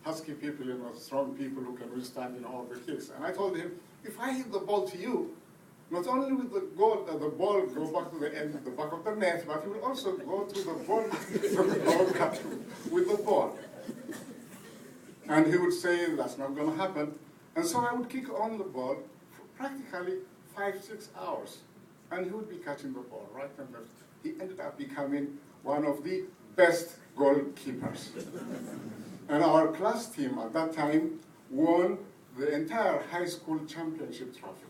husky people, strong people who can withstand, all the kicks. And I told him, if I hit the ball to you, not only will the ball go back to the end of the back of the net, but it will also go to the ball with the ball. And he would say, that's not going to happen. And so I would kick on the ball for practically 5-6 hours. And he would be catching the ball right and left. He ended up becoming one of the best goalkeepers. And our class team at that time won the entire high school championship trophy.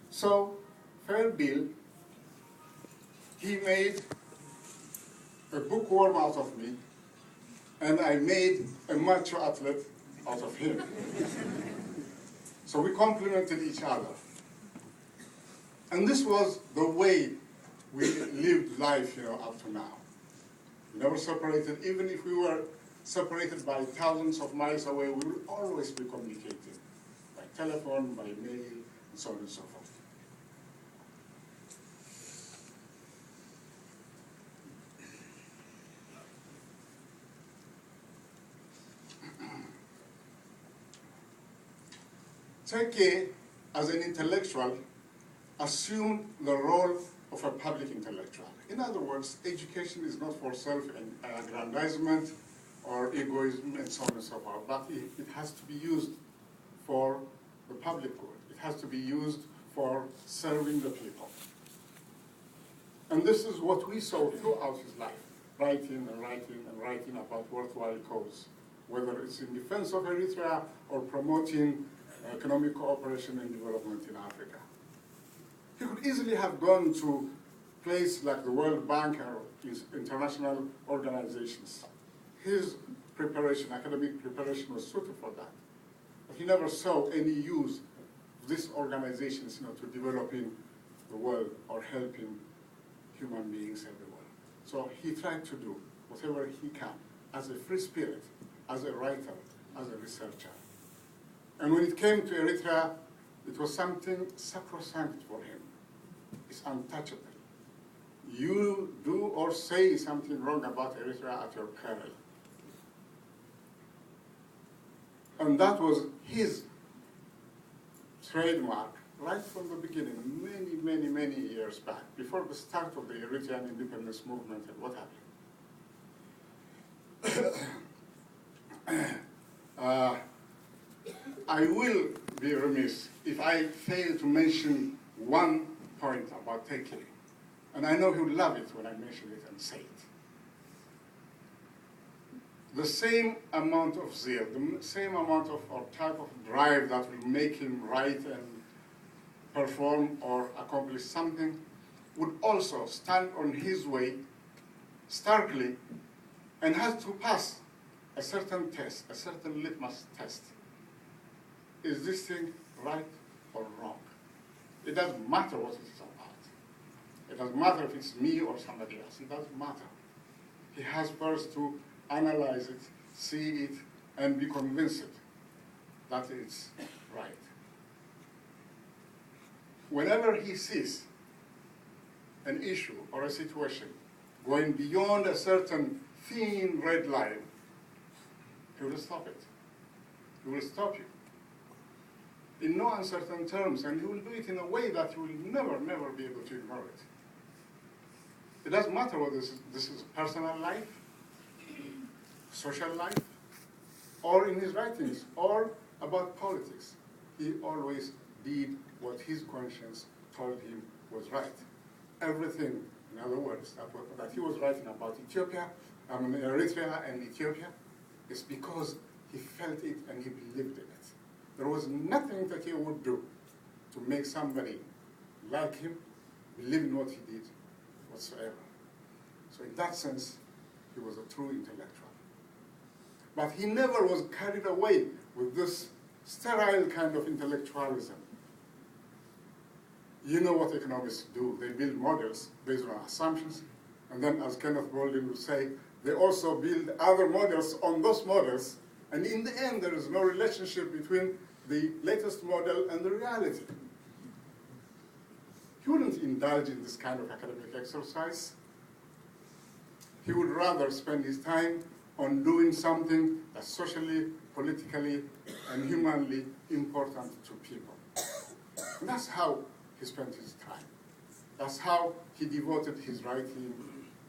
So, fair deal, he made a bookworm out of me, and I made a macho athlete out of him. So we complemented each other. And this was the way we lived life, up to now. We never separated. Even if we were separated by thousands of miles away, we would always be communicating by telephone, by mail, and so on and so forth. Tekie, as an intellectual, assumed the role of a public intellectual. In other words, education is not for self-aggrandizement or egoism and so on and so forth, but it has to be used for the public good. It has to be used for serving the people. And this is what we saw throughout his life, writing and writing and writing about worthwhile cause, whether it's in defense of Eritrea or promoting economic cooperation and development in Africa. He could easily have gone to places like the World Bank or international organizations. His preparation, academic preparation, was suited for that. But he never saw any use of these organizations to developing the world or helping human beings everywhere. So he tried to do whatever he can as a free spirit, as a writer, as a researcher. And when it came to Eritrea, it was something sacrosanct for him. It's untouchable. You do or say something wrong about Eritrea at your peril. And that was his trademark right from the beginning, many, many, many years back, before the start of the Eritrean independence movement and what have you. I will be remiss if I fail to mention one point about Tekie. And I know he would love it when I mention it and say it. The same amount of zeal, the same amount of or type of drive that will make him write and perform or accomplish something would also stand on his way starkly and has to pass a certain test, a certain litmus test. Is this thing right or wrong? It doesn't matter what it's about. It doesn't matter if it's me or somebody else. It doesn't matter. He has first to analyze it, see it, and be convinced that it's right. Whenever he sees an issue or a situation going beyond a certain thin red line, he will stop it. He will stop you in no uncertain terms, and he will do it in a way that you will never, never be able to ignore it. It doesn't matter whether this is personal life, social life, or in his writings, or about politics. He always did what his conscience told him was right. Everything, in other words, that he was writing about Eritrea and Ethiopia is because he felt it and he believed in it. There was nothing that he would do to make somebody like him believe in what he did whatsoever. So in that sense, he was a true intellectual. But he never was carried away with this sterile kind of intellectualism. You know what economists do. They build models based on assumptions, and then, as Kenneth Baldwin would say, they also build other models on those models, and in the end, there is no relationship between the latest model and the reality. He wouldn't indulge in this kind of academic exercise. He would rather spend his time on doing something that's socially, politically, and humanly important to people. And that's how he spent his time. That's how he devoted his writing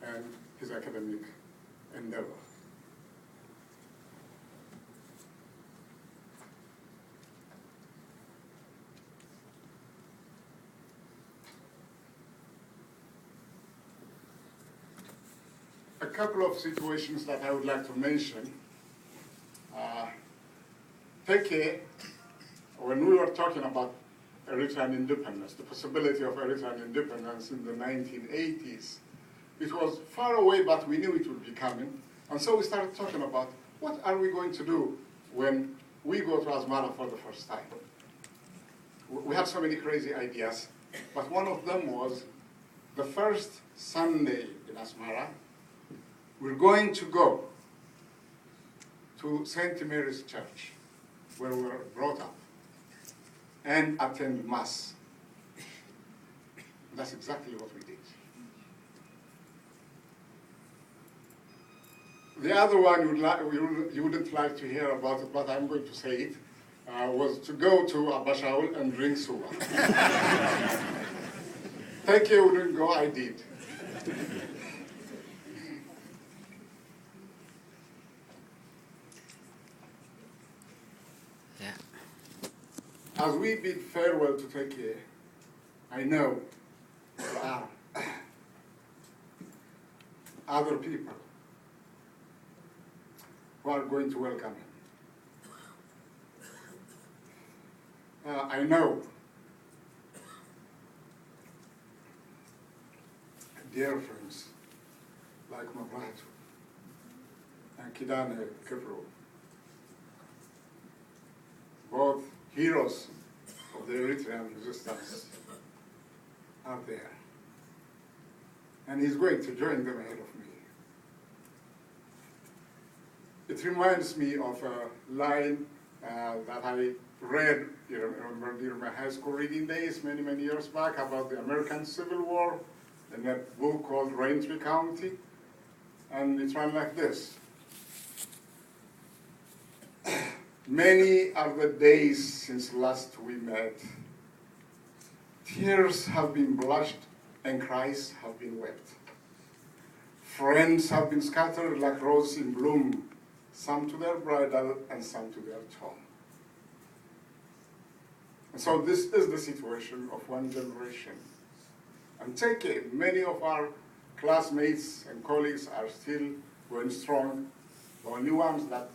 and his academic endeavor. A couple of situations that I would like to mention. Tekie, when we were talking about Eritrean independence, the possibility of Eritrean independence in the 1980s, it was far away, but we knew it would be coming. And so we started talking about what are we going to do when we go to Asmara for the first time. We had so many crazy ideas, but one of them was the first Sunday in Asmara, we're going to go to St. Mary's Church, where we were brought up, and attend Mass. That's exactly what we did. The other one you wouldn't like to hear about it, but I'm going to say it, was to go to Abashaul and drink suwa. Tekie wouldn't go, I did. As we bid farewell to Tekie, I know there are other people who are going to welcome him. I know dear friends like Mabratu and Kidane Kipro, both heroes of the Eritrean resistance are there. And he's going to join them ahead of me. It reminds me of a line that I read during my high school reading days many, many years back about the American Civil War in a book called Raintree County. And it ran like this. Many are the days since last we met. Tears have been blushed and cries have been wept. Friends have been scattered like roses in bloom, some to their bridal and some to their tomb. And so this is the situation of one generation. And Tekie, many of our classmates and colleagues are still going strong. The only ones that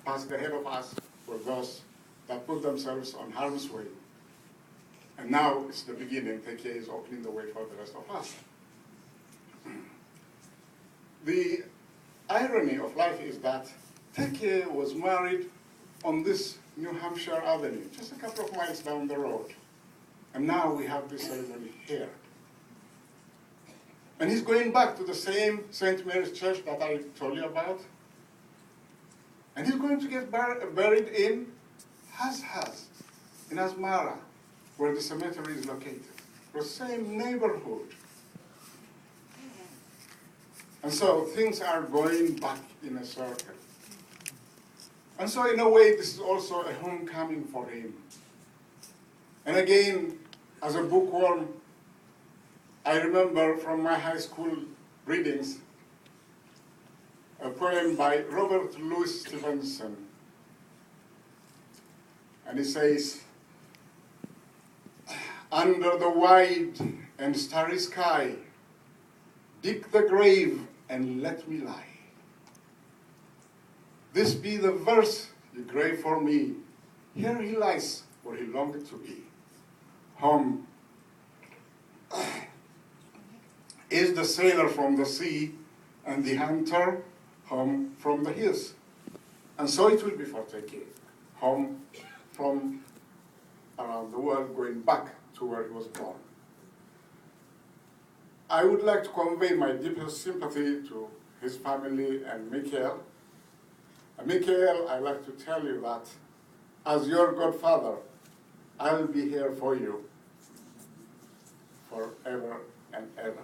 passed ahead of us were those that put themselves on harm's way. And now it's the beginning. Tekie is opening the way for the rest of us. The irony of life is that Tekie was married on this New Hampshire Avenue, just a couple of miles down the road. And now we have this ceremony here. And he's going back to the same St. Mary's Church that I told you about. And he's going to get buried in Haz, in Asmara, where the cemetery is located, the same neighborhood. And so things are going back in a circle. And so in a way, this is also a homecoming for him. And again, as a bookworm, I remember from my high school readings, a poem by Robert Louis Stevenson. And he says, under the wide and starry sky, dig the grave and let me lie. This be the verse you grave for me. Here he lies where he longed to be. Home is the sailor from the sea, and the hunter home from the hills. And so it will be for Tekie, home from around the world, going back to where he was born. I would like to convey my deepest sympathy to his family and Michael. And Michael, I'd like to tell you that as your godfather, I'll be here for you forever and ever.